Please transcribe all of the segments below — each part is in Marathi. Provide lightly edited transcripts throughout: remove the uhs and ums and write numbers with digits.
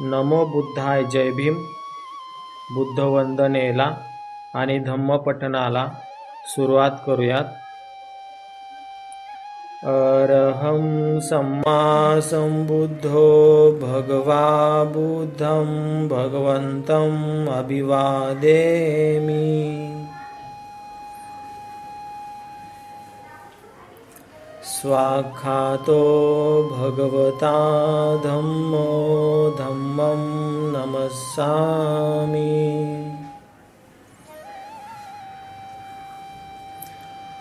नमो बुद्धाय जय भीम. बुद्धवंदनेला आणि धम्मपठणाला सुरुवात करूयात. अरहं सम्मा संबुद्धो भगवा बुद्धं भगवन्तम् अभिवादेमि. स्वाख्यातो भगवता धम्मो धम्मं नमस्सामि.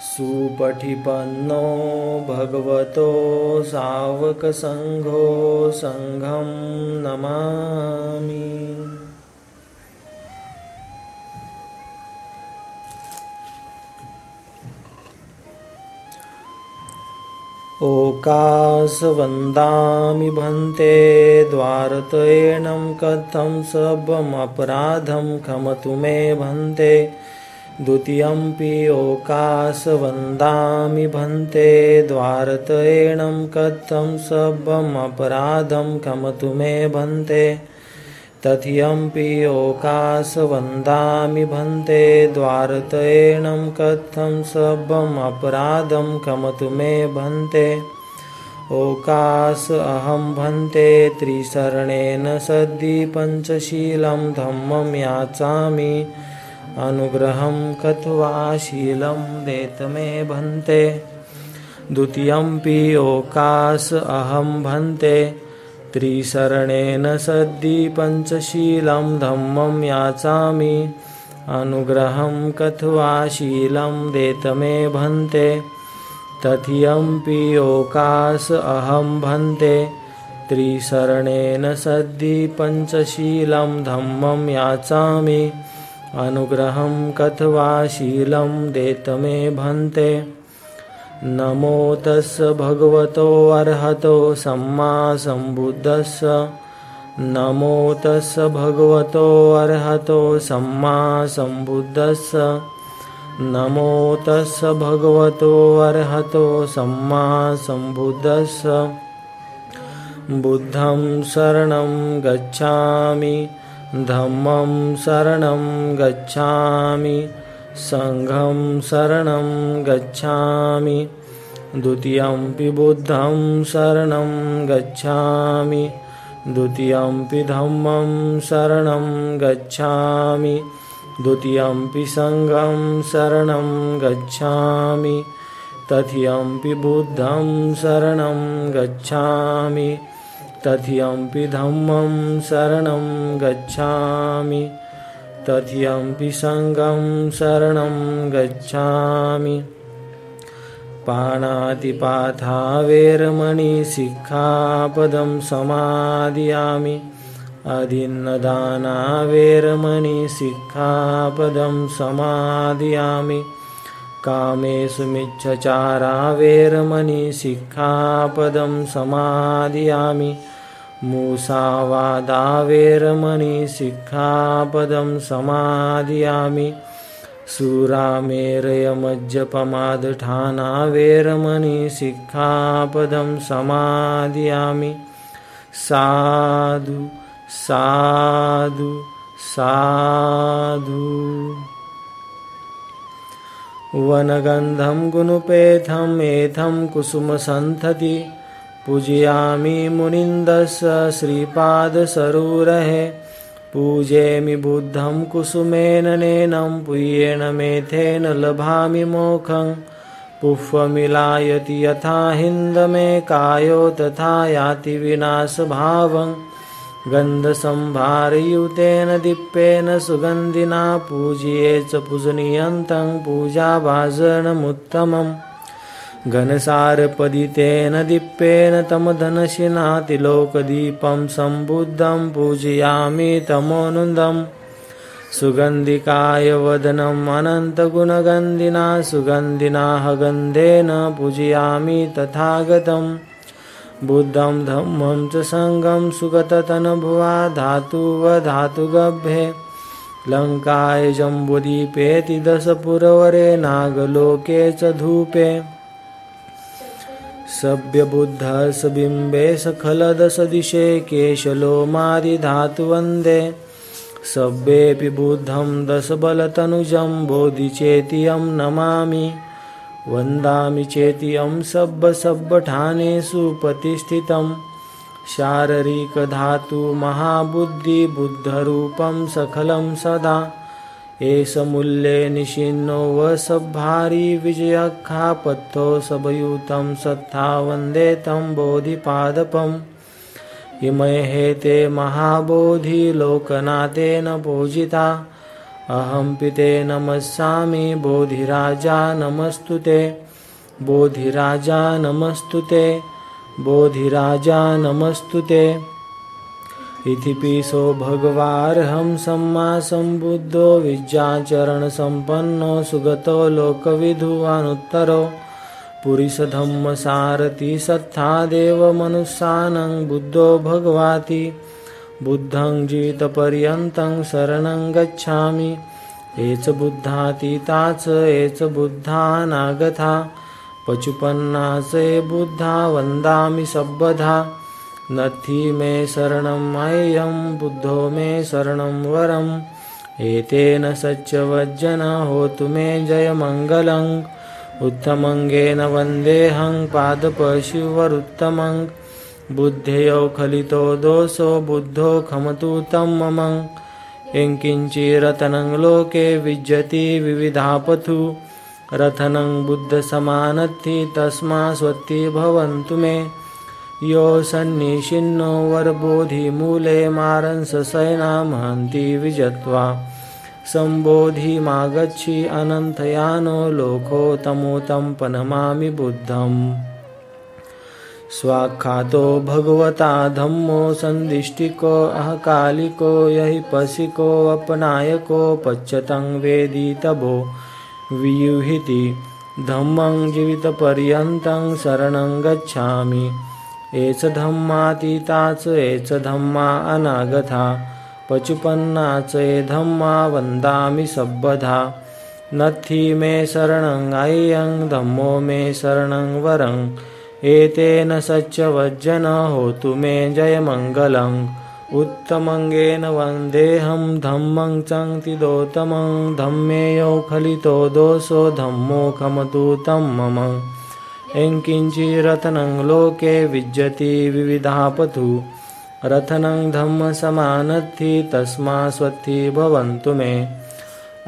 सुपठिपन्नो भगवतो सावकसङ्घो सङ्घं नमामि. ओकासवन्दामि भन्ते द्वारतयेनं कथं सर्वमपराधं क्षमतु मे भन्ते. द्वितीयंपि ओकासवन्दामि भन्ते द्वारतयेनं कथं सर्वमपराधं क्षमतु मे भन्ते. तथ्यंपि ओकासवन्दामि भन्ते द्वारतयेनं कथं सर्वमपराधं क्षमतु मे भन्ते. ओकास अहं भन्ते त्रिशरणेन सद्धि पञ्चशीलं धम्मं याचामि. अनुग्रहं कृत्वा शीलं देत मे भन्ते. द्वितीयंपि ओकास अहं भन्ते त्रिशरणेन सद्धि पञ्चशीलं धम्मं याचामि. अनुग्रहं कृत्वा शीलं देत मे भन्ते. तथ्यंपि ओकास अहं भन्ते त्रिशरणेन सद्धि पञ्चशीलं धम्मं याचामि. अनुग्रहं कृत्वा शीलं देत मे भन्ते. नमो तस्य भगवतो अर्हतो सम्मा सम्बुद्धस्य. नमो तस्य भगवतो अर्हतो सम्मा सम्बुद्धस्य. नमो तस्य भगवतो अर्हतो सम्मा सम्बुद्धस्य. बुद्धं शरणं गच्छामि. धम्मं शरणं गच्छामि. संघं शरणं गच्छामि. द्वितीयंपि बुद्धं शरणं गच्छामि. द्वितीयंपि धम्मं शरणं गच्छामि. द्वितीयंपि संघं शरणं गच्छामि. तथ्यंपि बुद्धं शरणं गच्छामि. तथ्यंपि धम्मं शरणं गच्छामि. तथ्यंपि संघं शरणं गच्छामि. पाणातिपाथा वेरमणि सिक्खापदं समादियामि. अदिन्नदाना वेरमणि सिक्खापदं समादियामि. कामेषु मिच्छचारा वेरमणि सिक्खापदं समादियामि. मुसावादा वेरमणि सिक्खापदं समादियामि. सुरामेरयमज्जपमादठाना वेरमणि सिक्खापदं समादियामि. साधु साधु साधु. वनगन्धं गुणपेथं एथं कुसुमसन्थति. पूजयामि मुनिन्दस्य श्रीपादसरोरहे. पूजयामि बुद्धं कुसुमेन नैनं पुय्येन मेथेन लभामि मोक्षं. पुष्पमिलायति यथा हिन्दमेकायो तथा याति विनाशभावं. गन्धसंभारयुतेन दीप्तेन सुगन्धिना पूज्ये च पूजनीयन्तं पूजाभाजनमुत्तमम्. घनसारपदितेन दीप्तेन तमधनशिना तिलोकदीपं सम्बुद्धं पूजयामि तमोनुदं. सुगन्धिकाय वदनम् अनन्तगुणगन्धिना सुगन्धिना गन्धेन पूजयामि तथागतम्. बुद्धं धम्मं च संघं सुगततनुभुवा धातुवधातुगभ्ये. लङ्काय जम्बुदीपेति दशपुरवरे नागलोके च धूपे. सभ्यबुद्धः बिम्बे सखलदसदिशे केशलोमादिधातु वन्दे सभ्येऽपि बुद्धं दशबलतनुजं बोधिचेतियं नमामि वन्दामि चेतियं सब्बठानेषु प्रतिष्ठितं शारीरिकधातु महाबुद्धिबुद्धरूपं सकलं सदा एष मूल्ये निशिन्नो वसभारी विजयखापत्थो सभयुतं सत्था वन्दे तं बोधिपादपम् इमये ते महाबोधि लोकनाथेन पूजिता अहं पिते नमस्यामि बोधिराजा नमस्तुते बोधिराजा नमस्तुते बोधिराजा नमस्तुते इति पीसो भगवार्हं सम्मा सम्बुद्धो विद्याचरणसम्पन्नो सुगतो लोकविदुवानुत्तरो पुरीशधम्मसारथि सत्था देवमनुष्यानं बुद्धो भगवाति बुद्धं जीवितपर्यन्तं शरणं गच्छामि एच बुद्धातीता च एच बुद्धानागता पचुपन्ना च बुद्धा वन्दामि सब्बधा नत्थि मे शरणं मह्यं बुद्धो मे शरणं वरम् एतेन सच्चवज्जन होतु मे जयमङ्गलम् उत्तमङ्गेन वन्देऽहं पादपशिवरुत्तमं बुद्धेयो खलितो दोषो बुद्धो खमतु तं मम यङ्किञ्चिरतनं लोके विज्जति विविधापथु रथनं बुद्धसमानत्ति तस्मा स्वत्ति भवन्तु मे यो सन्निशिन्नो वरबोधिमूले मारंससैना महन्ति विजत्वा सम्बोधिमागच्छि अनन्तयानो लोको तमोतं पनमामि बुद्धम् स्वाख्यातो भगवता धम्मो सन्दिष्टिको अहकालिको यहि पशिको अपनायको पच्यतं वेदितभो वियुहिति धम्मं जीवितपर्यन्तं शरणं गच्छामि एष धम्मातीता च एष धम्मा अनागता पचुपन्ना च धम्मा वन्दामि सब्बधा नत्थि मे शरणं अय्यं धम्मो मे शरणं वरम् एतेन सच्चवज्जन होतु मे जयमङ्गलम् उत्तमङ्गेन वन्देऽहं धम्मं चङ्तिदोत्तमं धम्मेयो खलितो दोषो धम्मो खमतु तं मम यङ्किञ्चिरतनं लोके विज्जति विविधापथु रथनं धम्मसमानत्ति तस्मा स्वत्ति भवन्तु मे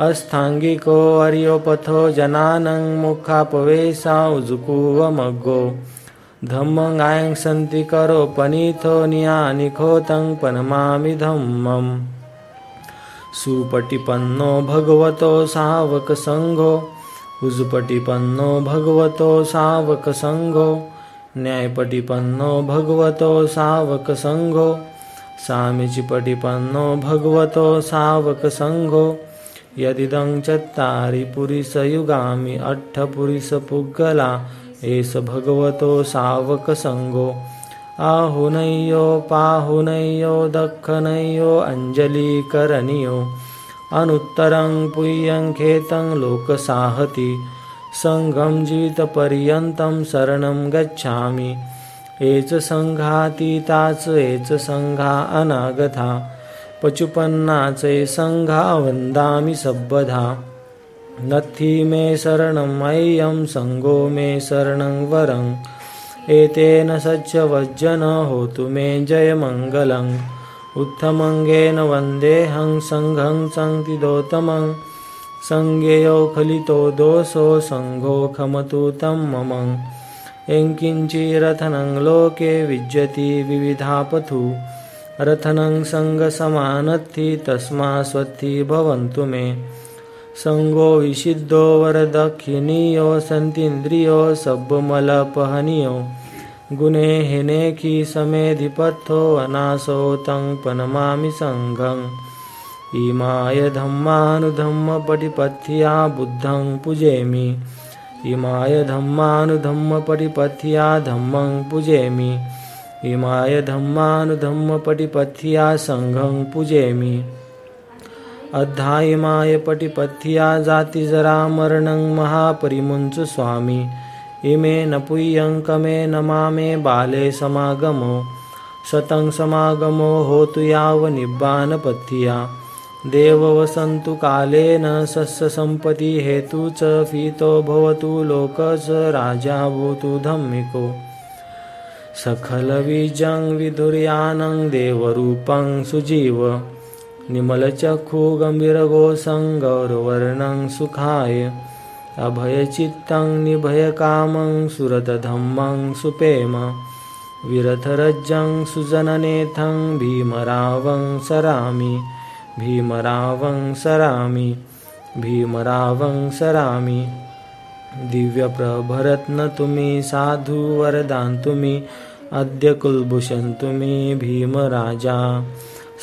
अस्थाङ्गिको अर्योपथो जनानं मुखापवेशा उजुकुवमग्गो धम्मं सन्ति करो पनीथो नियानिखोतं पनमामि धम्मम् सुपटिपन्नो भगवतो सावकसङ्घो उजुपटिपन्नो भगवतो सावकसङ्घो न्यायपटिपन्नो भगवतो सावकसङ्घो सामीचिपटिपन्नो भगवतो सावकसङ्घो यदिदं चत्तारि पुरिसयुगामि अट्ठपुरिसपुग्गला एष भगवतो सावकसङ्घो आहुनय्यो पाहुनय्यो दक्षिणय्यो अञ्जलिकरणीयो अनुत्तरं पुय्यं खेतं लोकसाहति सङ्घं जीवितपर्यन्तं शरणं गच्छामि एच सङ्घातीता च एच सङ्घा अनागता पचुपन्ना च सङ्घा वन्दामि सब्बधा नत्थि मे शरणं मह्यं सङ्घो मे शरणं वरम् एतेन सच्चवज्जन होतु मे जयमङ्गलम् उत्तमङ्गेन वन्देऽहं सङ्घं चङ्तिदोत्तमं सङ्घेयो खलितो दोषो सङ्घो खमतु तं मम यङ्किञ्चिरतनं लोके विज्जति विविधापथु रथनं सङ्गसमानत्ति तस्मा स्वत्ति भवन्तु मे सङ्गो विशिद्धो वरदक्षिणीयो सन्तीन्द्रियो सब्बमलपहनीयो गुणे हिनेखि समेधिपथो अनासो तं पनमामि सङ्घम् इमाय धम्मानुधम्मपटिपथ्या बुद्धं पूजयामि इमाय धम्मानुधम्मपटिपथ्या धम्मं पूजयामि इमाय धम्मानुधम्मपटिपथ्या सङ्घं पूजयामि अद्धा इमाय पटिपथ्या जातिजरामरणं महापरिमुञ्च स्वामी इमेन पुय्यङ्कमेन मामे बाले समागमो शतं समागमो होतु यावनिब्बानपत्थिया देव वसन्तु कालेन सस्य सम्पत्ति हेतु च फीतो भवतु लोक च राजा भूतु धम्मिको सखलबीजं विधुर्यानं देवरूपं सुजीव निमलचक्षु गम्भीरघोषं गौरवर्णं सुखाय अभयचित्तं निभयकामं सुरतधम्मं सुपेम विरथरज्जं सुजननेथं भीमरावं सरामि भीमरावं सरामि भीमरावं सरामि दिव्यप्रभरत्न तुम्ही साधु वरदान तुम्ही अद्य कुलभूषण तुम्ही भीमराजा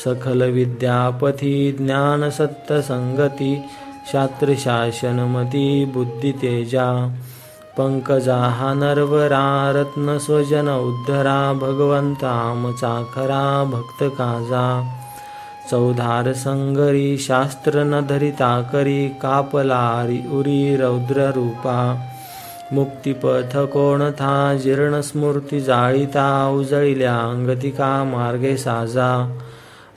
सखल विद्यापथी ज्ञान सत्य संगती शास्त्रशासनमती बुद्धितेजा पंकजा नरवरा रत्न स्वजन उद्धरा भगवंता मचाखरा भक्त काजा चौधार संगरी शास्त्र न धरिता करी कापलारी उरी रौद्र रूपा मुक्तिपथ कोणथा जीर्ण स्मृती जाळीता उजळिल्या अंगतिका मार्गे साजा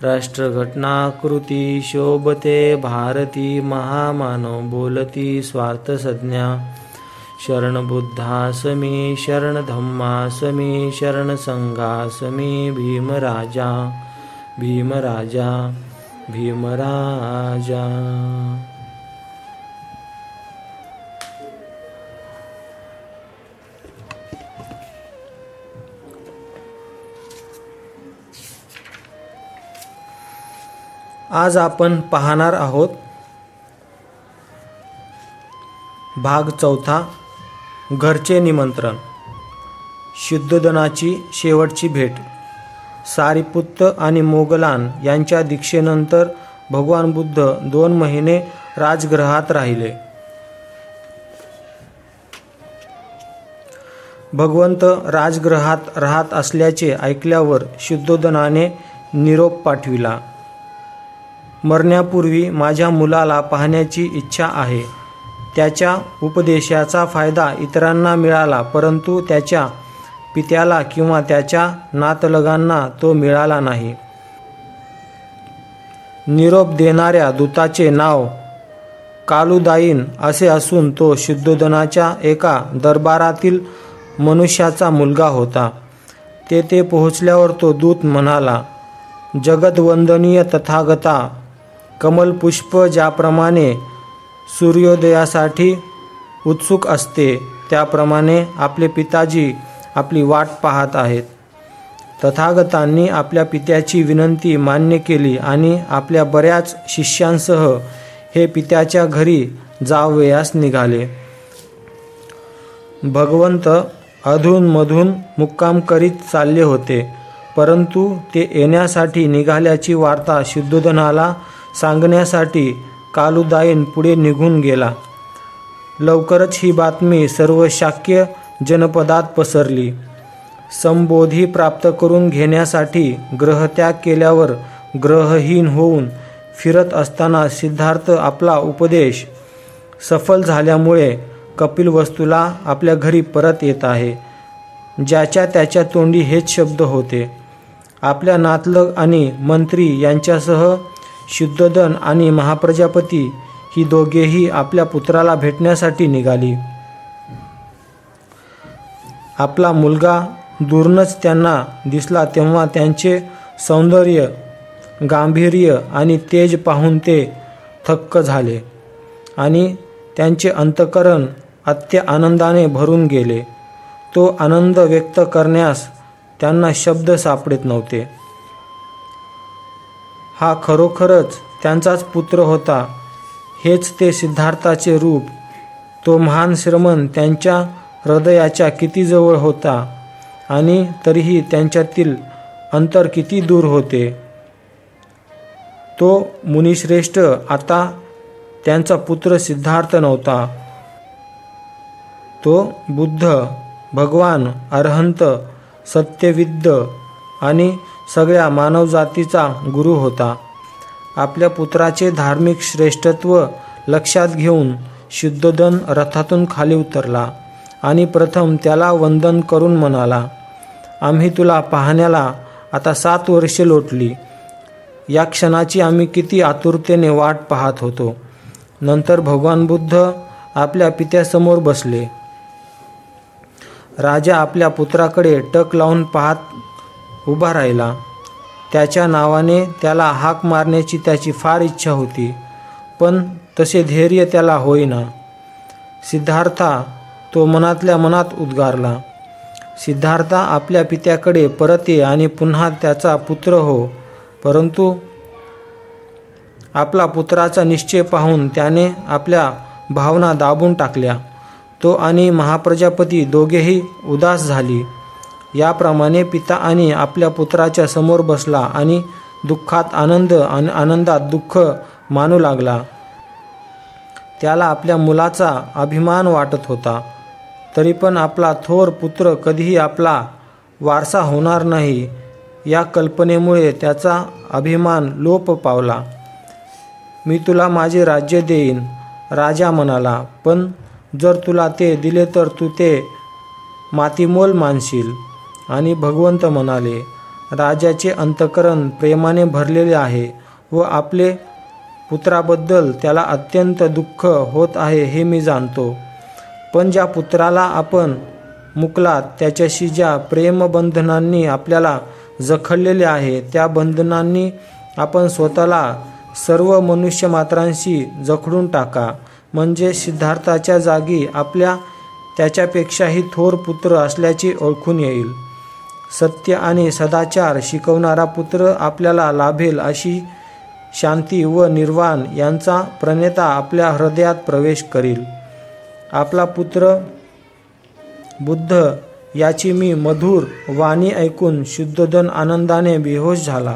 राष्ट्रघटनाकृती शोभते भारती महामानव बोलती स्वार्थ संज्ञा शरण बुद्धासमी शरण धम्मासमी शरण संघासमी भीमराजा भीमराजा भीमराजा। आज आपण पाहणार आहोत भाग 4 घरचे निमंत्रण शुद्धोधनाची शेवटची भेट। सारिपुत्त आणि मोगलान यांच्या दीक्षेनंतर भगवान बुद्ध 2 महिने राजगृहात राहिले। भगवंत राजगृहात राहत असल्याचे ऐकल्यावर शुद्धोधनाने निरोप पाठविला। मरण्यापूर्वी माझ्या मुलाला पाहण्याची इच्छा आहे। त्याच्या उपदेशाचा फायदा इतरांना मिळाला, परंतु त्याच्या पित्याला किंवा त्याच्या नातलगांना तो मिळाला नाही। निरोप देणाऱ्या दूताचे नाव कालुदायीन असे असून तो शुद्धोधनाच्या एका दरबारातील मनुष्याचा मुलगा होता। तेथे पोहोचल्यावर तो दूत म्हणाला, जगदवंदनीय तथागता, कमलपुष्प ज्याप्रमाणे सूर्योदयासाठी उत्सुक असते त्याप्रमाणे आपले पिताजी आपली वाट पाहत आहेत। तथागतांनी आपल्या पित्याची विनंती मान्य केली आणि आपल्या बऱ्याच शिष्यांसह हे पित्याच्या घरी जावयास निघाले। भगवंत अधूनमधून मुक्काम करीत चालले होते, परंतु ते येण्यासाठी निघाल्याची वार्ता शुद्धोधनाला सांगण्यासाठी कालुदायीन पुढे निघून गेला। लवकरच ही बातमी सर्व शाक्य जनपदात पसरली। संबोधी प्राप्त करून घेण्यासाठी ग्रहत्याग केल्यावर ग्रहहीन होऊन फिरत असताना सिद्धार्थ आपला उपदेश सफल झाल्यामुळे कपिलवस्तूला आपल्या घरी परत येत आहे। ज्याच्या त्याच्या तोंडी हेच शब्द होते। आपल्या नातलग आणि मंत्री यांच्यासह शुद्धोधन आणि महाप्रजापती ही दोघेही आपल्या पुत्राला भेटण्यासाठी निघाली। आपला मुलगा दूरनच त्यांना दिसला तेव्हा त्यांचे सौंदर्य, गांभीर्य आणि तेज पाहून ते थक्क झाले आणि त्यांचे अंतःकरण अत्य आनंदाने भरून गेले। तो आनंद व्यक्त करण्यास त्यांना शब्द सापडत नव्हते। हा खरोखरच त्यांचाच पुत्र होता, हेच ते सिद्धार्थाचे रूप। तो महान श्रमण त्यांच्या हृदयाच्या किती जवळ होता आणि तरीही त्यांच्यातील अंतर किती दूर होते। तो मुनिश्रेष्ठ आता त्यांचा पुत्र सिद्धार्थ नव्हता। तो बुद्ध, भगवान, अरहंत, सत्यविद्य आणि सगळ्या मानवजातीचा गुरु होता। आपल्या पुत्राचे धार्मिक श्रेष्ठत्व लक्षात घेऊन शुद्धोधन रथातून खाली उतरला आणि प्रथम त्याला वंदन करून म्हणाला, आम्ही तुला पाहण्याला आता 7 वर्षे लोटली. या क्षणाची आम्ही किती आतुरतेने वाट पाहत होतो. नंतर भगवान बुद्ध आपल्या पित्यासमोर बसले. राजा आपल्या पुत्राकडे टक लावून पाहत उभा राहिला. त्याच्या नावाने त्याला हाक मारण्याची त्याची फार इच्छा होती, पण तसे धैर्य त्याला होईना. सिद्धार्था, तो मनातल्या मनात उद्गारला. सिद्धार्था, आपल्या पित्याकडे परत ये आणि पुन्हा त्याचा पुत्र हो. परंतु आपला पुत्राचा निश्चय पाहून त्याने आपल्या भावना दाबून टाकल्या. तो आणि महाप्रजापती दोघेही उदास झाली. याप्रमाणे पिता आणि आपल्या पुत्राच्या समोर बसला आणि दुःखात आनंद आणि आनंदात दुःख मानू लागला. त्याला आपल्या मुलाचा अभिमान वाटत होता. तरी पण आपला थोर पुत्र कधीही आपला वारसा होणार नाही या कल्पनेमुळे त्याचा अभिमान लोप पावला. मी तुला माझे राज्य देईन, राजा म्हणाला, पण जर तुला ते दिले तर तू ते मातीमोल मानशील. आणि भगवंत म्हणाले, राजाचे अंतःकरण प्रेमाने भरलेले आहे व आपले पुत्राबद्दल त्याला अत्यंत दुःख होत आहे हे मी जाणतो. पण ज्या पुत्राला आपण मुकलात त्याच्याशी ज्या प्रेमबंधनांनी आपल्याला जखडलेले आहे, त्या बंधनांनी आपण स्वतःला सर्व मनुष्यमात्रांशी जखडून टाका. म्हणजे सिद्धार्थाच्या जागी आपल्या त्याच्यापेक्षाही थोर पुत्र असल्याचे ओळखून येईल. सत्य आणि सदाचार शिकवणारा पुत्र आपल्याला लाभेल अशी शांती व निर्वाण यांचा प्रणेता आपल्या हृदयात प्रवेश करील. आपला पुत्र बुद्ध याची मी मधुर वाणी ऐकून शुद्धोदन आनंदाने बेहोश झाला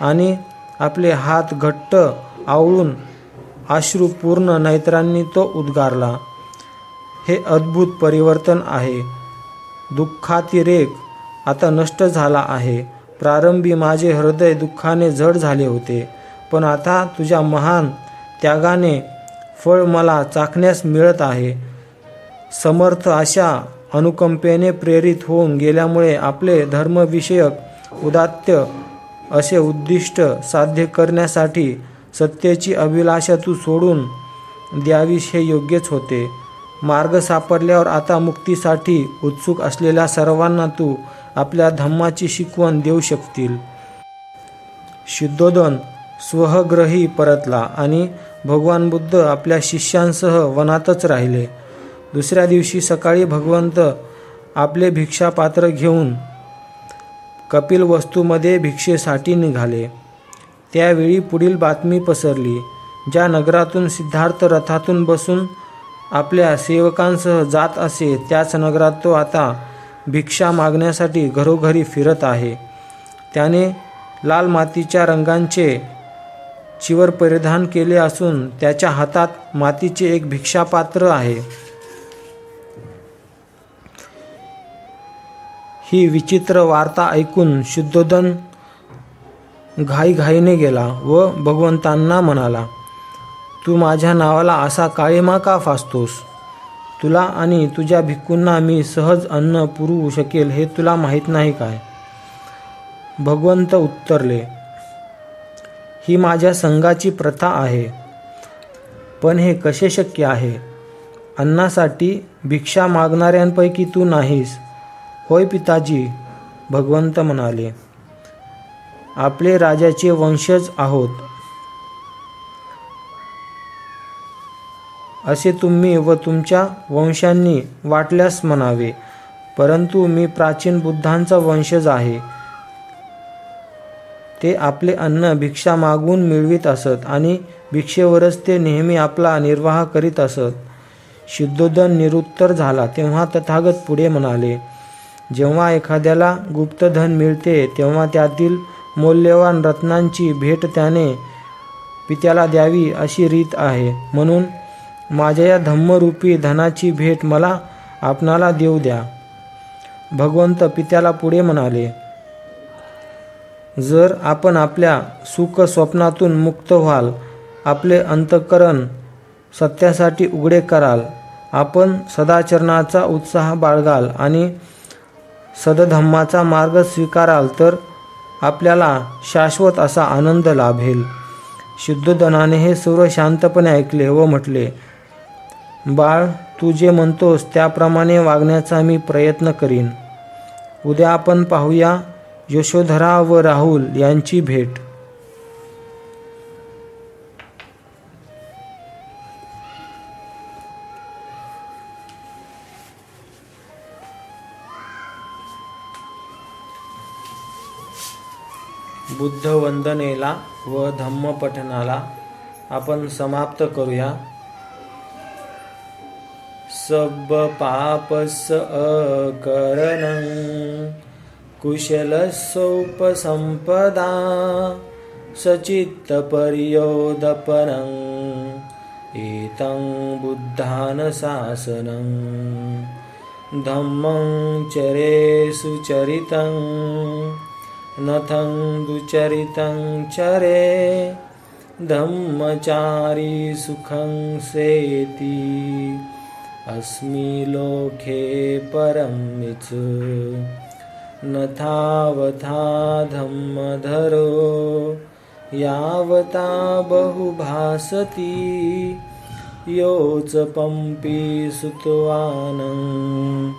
आणि आपले हात घट्ट आवळून अश्रुपूर्ण नेत्रांनी तो उद्गारला, हे अद्भुत परिवर्तन आहे. दुःखातिरेक आता नष्ट झाला आहे. प्रारंभी माझे हृदय दुःखाने जड झाले होते, पण आता तुझ्या महान त्यागाने फळ मला चाखण्यास मिळत आहे. समर्थ अशा अनुकंपेने प्रेरित होऊन गेल्यामुळे आपले धर्मविषयक उदात्त असे उद्दिष्ट साध्य करण्यासाठी सत्तेची अभिलाषा तू सोडून द्यावीस हे योग्यच होते. मार्ग सापडल्यावर आता मुक्तीसाठी उत्सुक असलेल्या सर्वांना तू आपल्या धम्माची शिकवण देऊ शकतील. शुद्धोदन स्वगृही परतला आणि भगवान बुद्ध आपल्या शिष्यांसह वनातच राहिले. दुसऱ्या दिवशी सकाळी भगवंत आपले भिक्षापात्र घेऊन कपिलवस्तूमध्ये भिक्षेसाठी निघाले. त्यावेळी पुढील बातमी पसरली. ज्या नगरातून सिद्धार्थ रथातून बसून आपल्या सेवकांसह जात असे, त्याच नगरात तो आता भिक्षा मागण्यासाठी घरोघरी फिरत आहे. त्याने लाल मातीच्या रंगांचे चिवर परिधान केले असून त्याच्या हातात मातीचे एक भिक्षापात्र आहे. ही विचित्र वार्ता ऐकून शुद्धोदन घाईघाईने गेला व भगवंतांना म्हणाला, तू माझ्या नावाला असा काळिमा का फासतोस? तुला आणि तुझ्या भिक्खूंना मी सहज अन्न पुरवू शकेल हे तुला माहीत नाही काय? भगवंत उत्तरले, ही माझ्या संघाची प्रथा आहे. पण हे कसे शक्य आहे? अन्नासाठी भिक्षा मागणाऱ्यांपैकी तू नाहीस. होय पिताजी, भगवंत म्हणाले, आपले राजाचे वंशज आहोत असे तुम्ही व तुमच्या वंशांनी वाटल्यास म्हणावे, परंतु मी प्राचीन बुद्धांचा वंशज आहे. ते आपले अन्न भिक्षा मागून मिळवित असत आणि भिक्षेवरच ते नेहमी आपला निर्वाह करीत असत. शुद्धोदन निरुत्तर झाला तेव्हा तथागत पुढे म्हणाले, जेव्हा एखाद्याला गुप्तधन मिळते तेव्हा त्यातील मौल्यवान रत्नांची भेट त्याने पित्याला द्यावी अशी रीत आहे. म्हणून माझ्या या धम्मरूपी धनाची भेट मला आपणाला देऊ द्या. भगवंत पित्याला पुढे म्हणाले, जर आपण आपल्या सुख स्वप्नातून मुक्त व्हाल, आपले अंतःकरण सत्यासाठी उघडे कराल आपण सदाचरणाचा उत्साह बाळगाल आणि सदधम्माचा मार्ग स्वीकाराल तर आपल्याला शाश्वत असा आनंद लाभेल. शुद्धोधनाने हे सर्व शांतपणे ऐकले व म्हटले, बाळ, तू जे म्हणतोस त्याप्रमाणे वागण्याचा मी प्रयत्न करीन. उद्या आपण पाहूया यशोधरा व राहुल यांची भेट. बुद्ध वंदनेला व धम्मपठनाला आपण समाप्त करूया. सब पापस अकरणं कुशलसोपसंपदा सचित्तपर्योदपनं एतं बुद्धानुशासनं धम्मं चरे सुचरितं नथं दुचरितं चरे धम्मचारी सुखं सेति अस्मि लोके परमिच नथावथा धम्मधरो यावता बहुभासति योच पंपि सुतवानं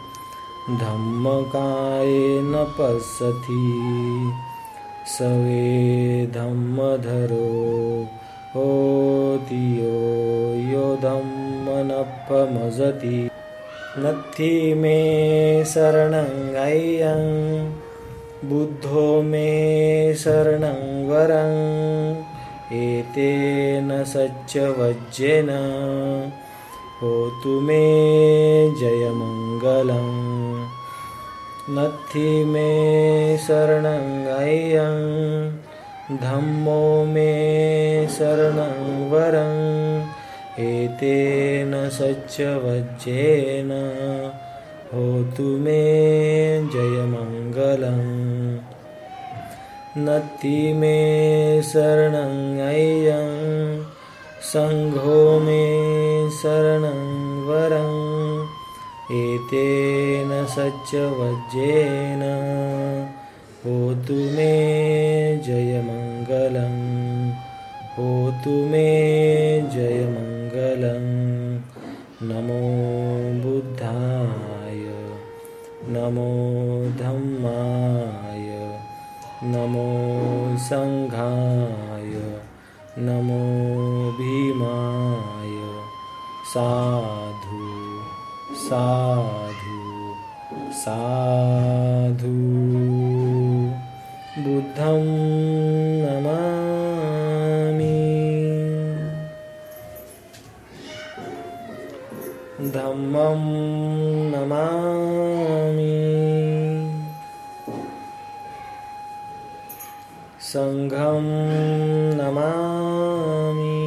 धम्मकायेन पश्यति सवे धम्मधरो होति यो धम्मनपमजति नत्थि मे शरणं अय्यं बुद्धो मे शरणं वरं एतेन सच्चवज्जेन होतु मे जयमङ्गलं. नत्थि मे शरणं अय्यं धम्मो मे शरणं वरं एतेन सच्चवज्जेन होतु मे जयमङ्गलं. नत्थि मे शरणं अय्यं संघो मे शरणं वरं एतेन सच्चवज्जेन होतु मे जयमङ्गलं. होतु मे जयमङ्गलं. नमो बुद्धाय नमो धम्माय नमो संघाय नमो भीमाय. साधु साधु साधु. बुद्धं नमामि धम्मं नमामि संघं नमामि